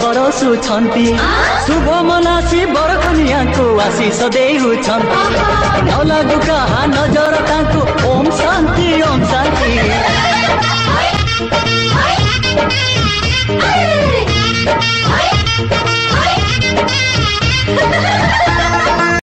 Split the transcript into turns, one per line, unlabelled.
बरसुछन्ती शुभ मनासी बर कन्याको आशिष देउछन्ती नलागु कहाँ नजर ताको ओम शान्ति ओम शान्ति